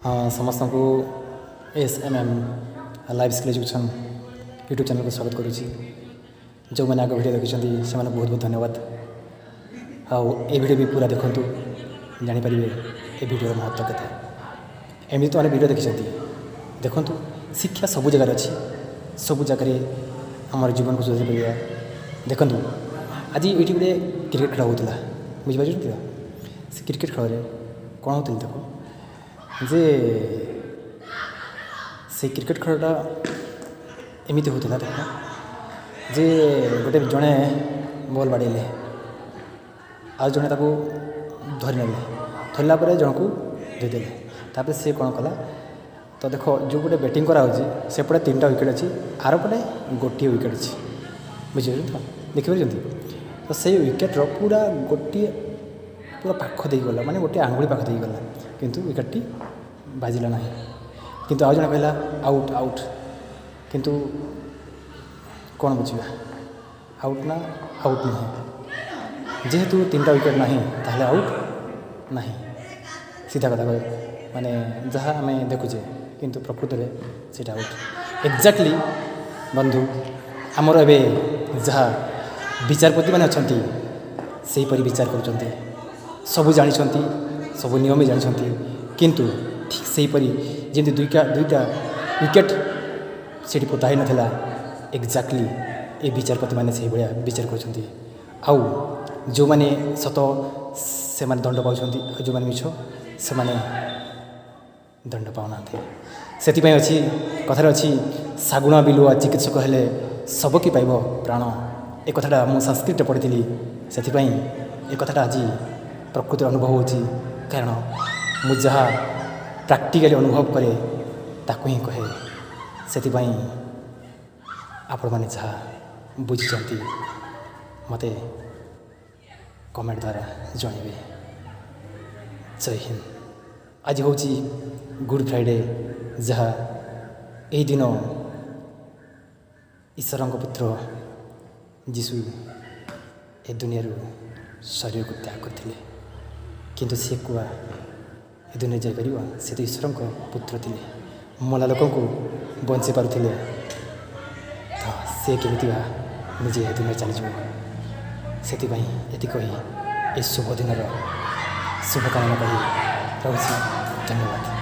हाँ समस्त को SMM live skill education YouTube channel को स्वागत करुँची। जो मैंने आग वीडियो देखी से बहुत बहुत धन्यवाद। ये वीडियो भी पूरा देखु जानीपर ये वीडियो महत्व के एमती तो मैंने वीडियो देखी देखु शिक्षा सबू जगार अच्छी सबू जगह आम जीवन को सुधारी पार। देखु आज ये गोटे क्रिकेट खेल होता बुझीपार से क्रिकेट खेल कौन होती देखो जे से क्रिकेट खेलटा एमती होता देख जे गोटे जड़े बॉल बाड़े आ जड़े धरी धरला जन को धोदे तापर सी कौन कला तो देख जो गोटे बैटिंग कराऊँगी सेपटे 3टा विकेट अच्छी आर पटे गोटे विकेट अच्छी बुझे तो देखिए तो से विकेट्र पूरा गोटे पूरा पाख दे गला माने गोटे आंगुली पाख दे गला किंतु विकेटटी बाजिला ना किंतु आउ जन कहला आउट आउट किंतु कौन बुझा आउट ना आउट नहीं जेहेतु 3टा विकेट ना ताहले आउट ना सीधा कथा कह माने जहाँ आम देखुचे किंतु प्रकृत में सीटा आउट एक्जाक्टली बंधु आमर ए जहाँ विचारपति मैंने अच्छा से विचार कर सबू जानी सबू नियम जानी किंतु ठीक से जमी दुईटा विकेट से पोता ही नाला एक्जाक्टली ये विचारपति मैंने से भाया विचार कर आउ जो मैंने सत से दंड पाँच जो मैंने मिछ से दंड पाऊना से अच्छी कथार अच्छी सागुण बिलुआ चिकित्सक हेले सबकी पाइब प्राण ए कथाटा मु संस्कृत पढ़ी से ए कथाटा आज प्रकृत अनुभव होची कारण मु जहाँ प्रैक्टिकली अनुभव करे ताकू ही कहे से आपण मैंने जहाँ बुझी मते कमेंट द्वारा जनइबे। जय हिंद। आज हूँ गुड फ्राइडे जहाँ यही दिन ईश्वर पुत्र जीशु ए दुनिया शरीर को त्याग करते किंतु सी कुआ ए दुनिया जापर से तो ईश्वर पुत्र थे मला लोक बंची पारुले तो सी केमी निजे दुनिया चलीज से कही शुभ दिन शुभकामना कही रही। धन्यवाद।